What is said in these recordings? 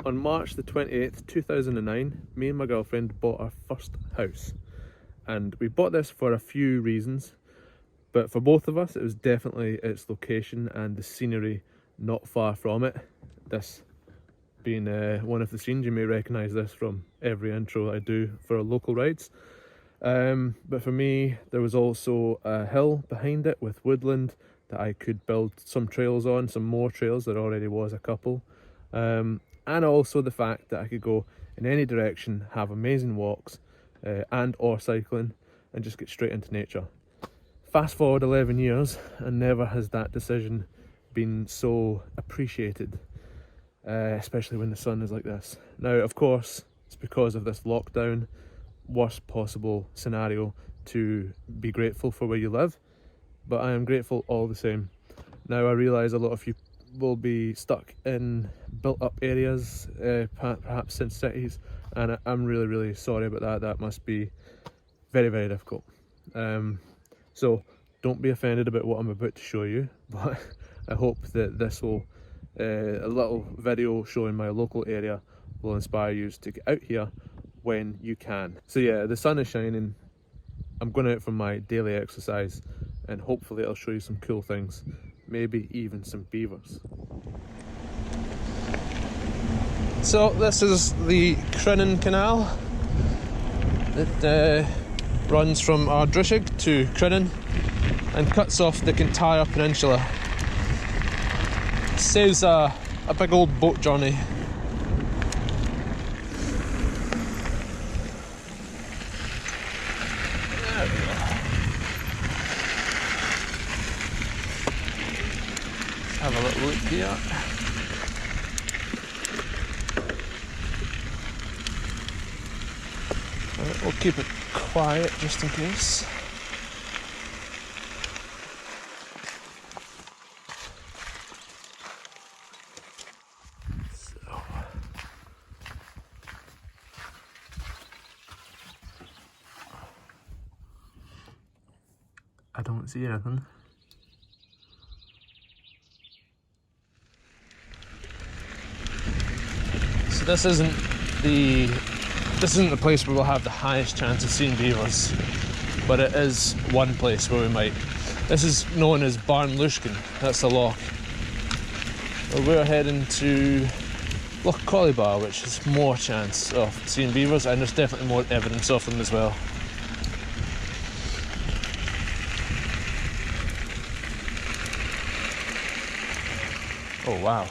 On March the 28th, 2009, me and my girlfriend bought our first house. And we bought this for a few reasons, but for both of us it was definitely its location and the scenery not far from it. This being one of the scenes, you may recognise this from every intro I do for local rides. But for me, there was also a hill behind it with woodland that I could build some trails on, some more trails. There already was a couple. And also the fact that I could go in any direction, have amazing walks and or cycling, and just get straight into nature. Fast forward 11 years and never has that decision been so appreciated, especially when the sun is like this. Now, of course, it's because of this lockdown, worst possible scenario to be grateful for where you live, but I am grateful all the same. Now I realise a lot of you will be stuck in built up areas, perhaps in cities, and I'm really sorry about that. That must be very difficult. So don't be offended about what I'm about to show you, but I hope that this will, a little video showing my local area, will inspire you to get out here when you can. So yeah, the sun is shining. I'm going out for my daily exercise, and hopefully I'll show you some cool things, maybe even some beavers. So this is the Crinan Canal. It runs from Ardrishig to Crinan and cuts off the entire peninsula. Saves a big old boat journey. Have a little look here. Right, we'll keep it quiet just in case. So. I don't see anything. So this isn't the place where we'll have the highest chance of seeing beavers, but it is one place where we might. This is known as Barn Lushkin, that's the loch. We're heading to Loch Collybar, which has more chance of seeing beavers, and there's definitely more evidence of them as well. Oh wow.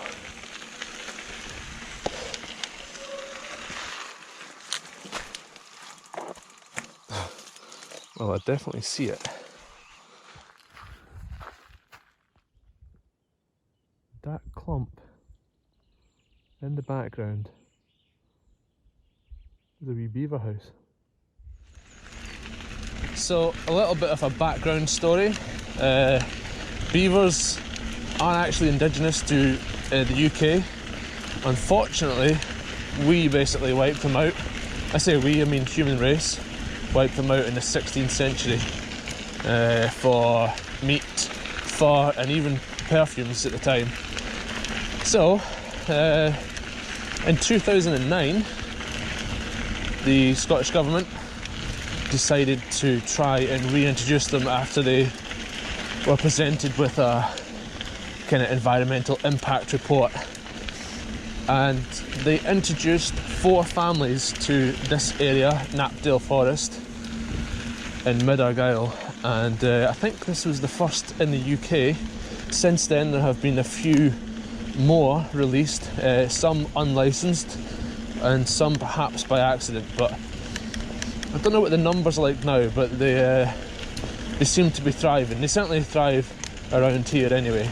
Well, I definitely see it. That clump in the background is a wee beaver house. So, a little bit of a background story. Beavers aren't actually indigenous to the UK. Unfortunately, we basically wiped them out. I say we, I mean human race. Wiped them out in the 16th century for meat, fur and even perfumes at the time. So, in 2009, the Scottish Government decided to try and reintroduce them after they were presented with a kind of environmental impact report. And they introduced 4 families to this area, Knapdale Forest in Mid-Argyll, and I think this was the first in the UK. Since then there have been a few more released, some unlicensed and some perhaps by accident, but I don't know what the numbers are like now, but they seem to be thriving. They certainly thrive around here anyway.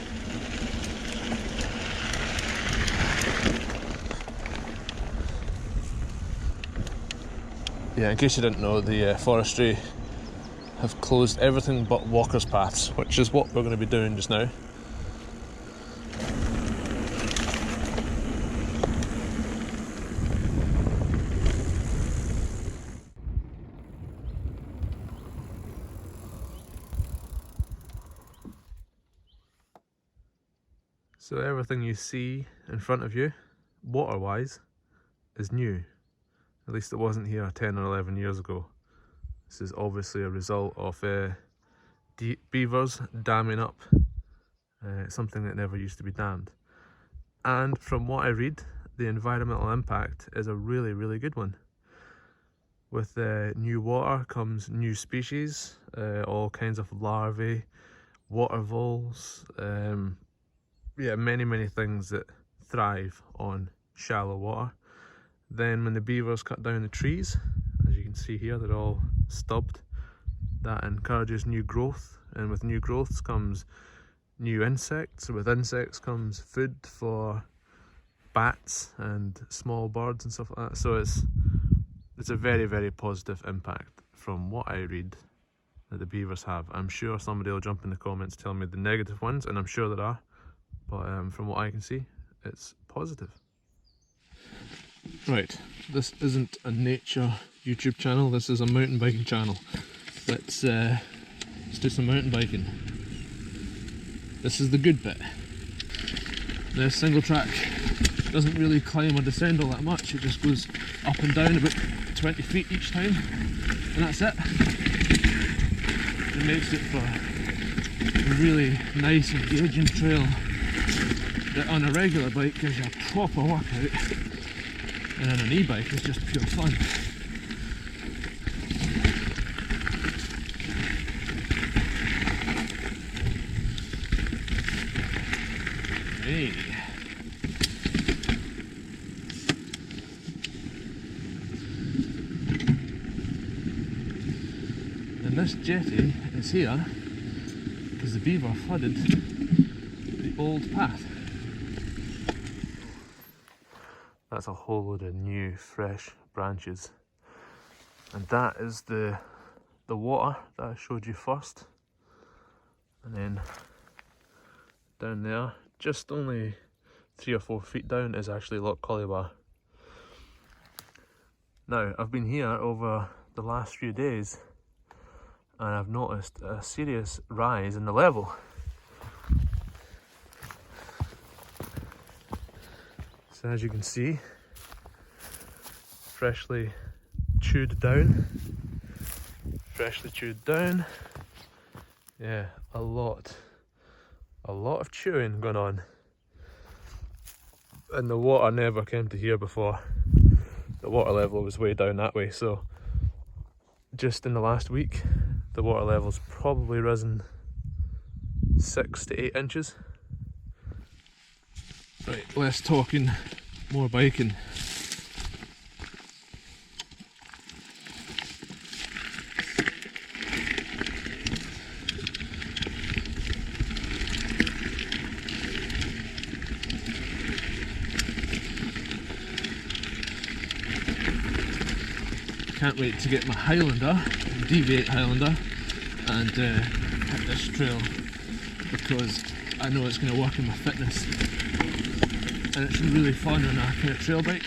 Yeah, in case you didn't know, the forestry have closed everything but walkers' paths, which is what we're going to be doing just now. So everything you see in front of you, water-wise, is new. At least it wasn't here 10 or 11 years ago. This is obviously a result of beavers damming up something that never used to be dammed. And from what I read, the environmental impact is a really, really good one. With new water comes new species, all kinds of larvae, water voles, yeah, many things that thrive on shallow water. Then when the beavers cut down the trees, as you can see here, they're all stubbed. That encourages new growth, and with new growths comes new insects. With insects comes food for bats and small birds and stuff like that. So it's a very positive impact from what I read that the beavers have. I'm sure somebody will jump in the comments tell me the negative ones, and I'm sure there are, but from what I can see, it's positive. Right, this isn't a nature YouTube channel, this is a mountain biking channel. Let's do some mountain biking. This is the good bit. The single track doesn't really climb or descend all that much, it just goes up and down about 20 feet each time, and that's it. It makes it for a really nice engaging trail that on a regular bike gives you a proper workout, and on an e-bike it's just pure fun. Hey. And this jetty is here because the beaver flooded the old path. That's a whole load of new fresh branches, and that is the water that I showed you first. And then down there, just only 3 or 4 feet down, is actually Loch Collybar. Now, I've been here over the last few days and I've noticed a serious rise in the level. So as you can see, freshly chewed down. Yeah, a lot of chewing going on. And the water never came to here before. The water level was way down that way, so just in the last week the water level's probably risen 6 to 8 inches. Right, less talking, more biking. Can't wait to get my Highlander, V8 Highlander, and hit this trail because I know it's going to work in my fitness, and it's really fun on a kind of trail bike.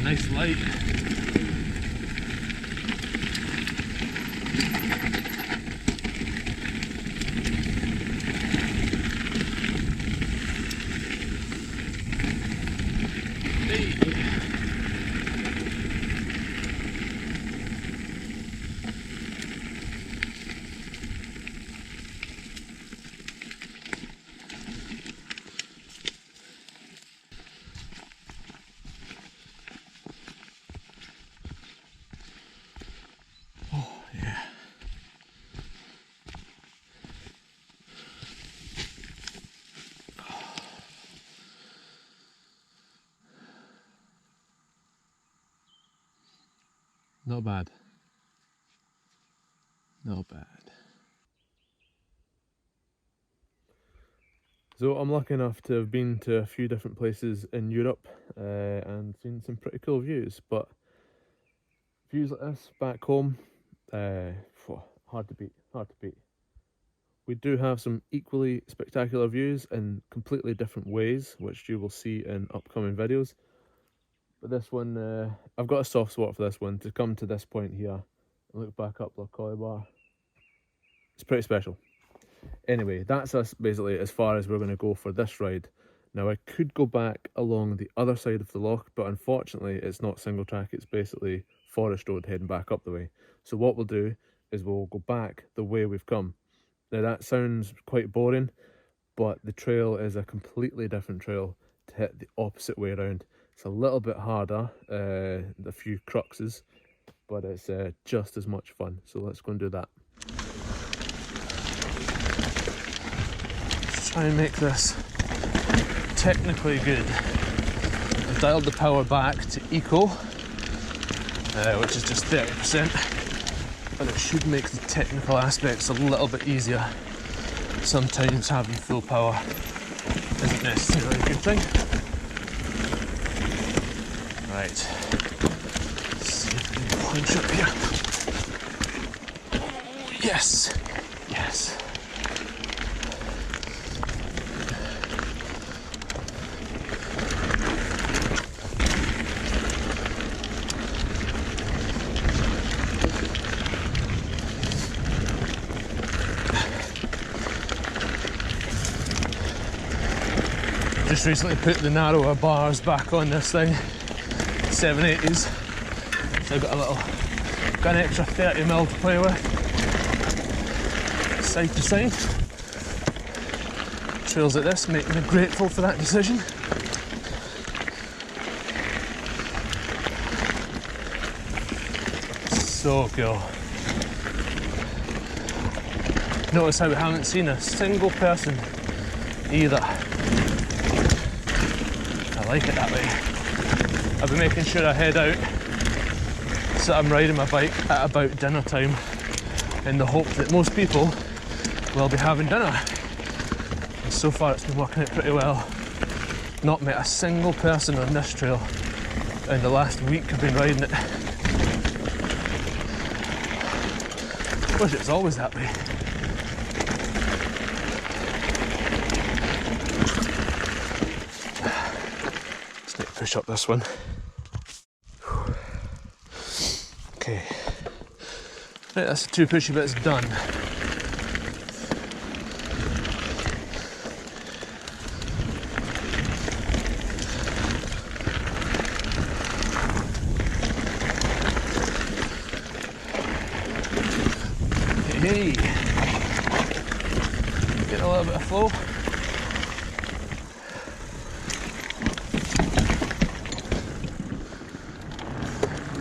Nice light. Not bad. Not bad. So I'm lucky enough to have been to a few different places in Europe and seen some pretty cool views, but views like this back home, hard to beat, hard to beat. We do have some equally spectacular views in completely different ways, which you will see in upcoming videos. But this one, I've got a soft spot for this one. To come to this point here and look back up Loch Bar, it's pretty special. Anyway, that's us basically as far as we're going to go for this ride. Now I could go back along the other side of the loch, but unfortunately it's not single track, it's basically forest road heading back up the way. So what we'll do is we'll go back the way we've come. Now that sounds quite boring, but the trail is a completely different trail to hit the opposite way around. It's a little bit harder, a few cruxes, but it's just as much fun. So let's go and do that. Let's try and make this technically good. I've dialed the power back to eco, which is just 30%, but it should make the technical aspects a little bit easier. Sometimes having full power isn't necessarily a good thing. Right, let's see if we can punch up here. Oh, yes, yes. Just recently put the narrower bars back on this thing. 780s, so I've got an extra 30mm to play with, side to side. Trails like this make me grateful for that decision. So cool. Notice how we haven't seen a single person either. I like it that way. I'll be making sure I head out so I'm riding my bike at about dinner time in the hope that most people will be having dinner. And so far it's been working out pretty well. Not met a single person on this trail in the last week I've been riding it. Wish it was always that way. Just need to push up this one. Okay, right, that's the two pushy bits done. Hey, get a little bit of flow.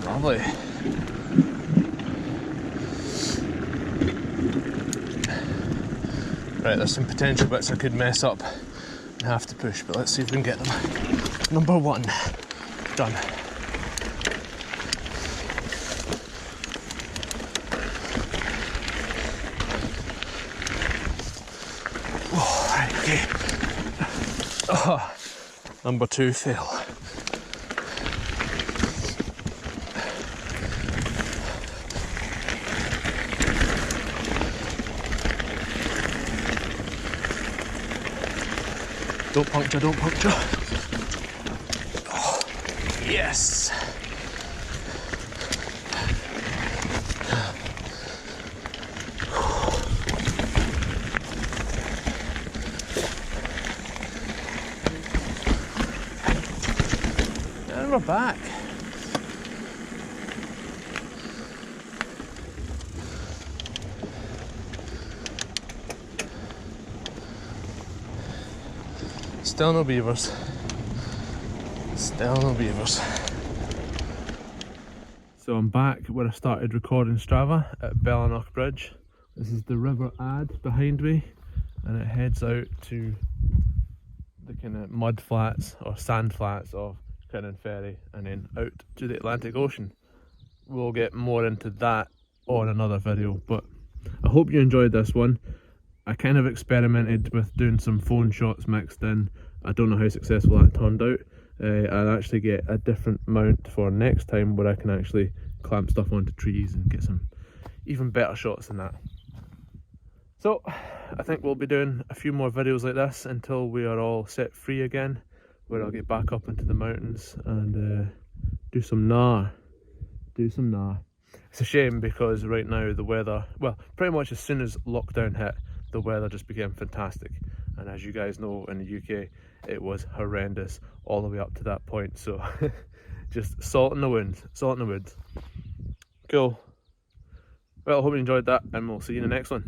Lovely. Right, there's some potential bits I could mess up and have to push, but let's see if we can get them. Number one, done. Oh, right, okay. Oh, number two, fail. Don't puncture, don't puncture. Oh. Yes! And we're back. Still no beavers. Still no beavers. So I'm back where I started recording Strava at Bellanoch Bridge. This is the River Ad behind me, and it heads out to the kind of mud flats or sand flats of Crinan Ferry and then out to the Atlantic Ocean. We'll get more into that on another video, but I hope you enjoyed this one. I kind of experimented with doing some phone shots mixed in. I don't know how successful that turned out. I'll actually get a different mount for next time where I can actually clamp stuff onto trees and get some even better shots than that. So I think we'll be doing a few more videos like this until we are all set free again, where I'll get back up into the mountains and do some gnar. It's a shame because right now the weather, well, pretty much as soon as lockdown hit, the weather just became fantastic, and as you guys know, in the UK it was horrendous all the way up to that point, so just salt in the wind. Cool. Well, I hope you enjoyed that, and we'll see you in the next one.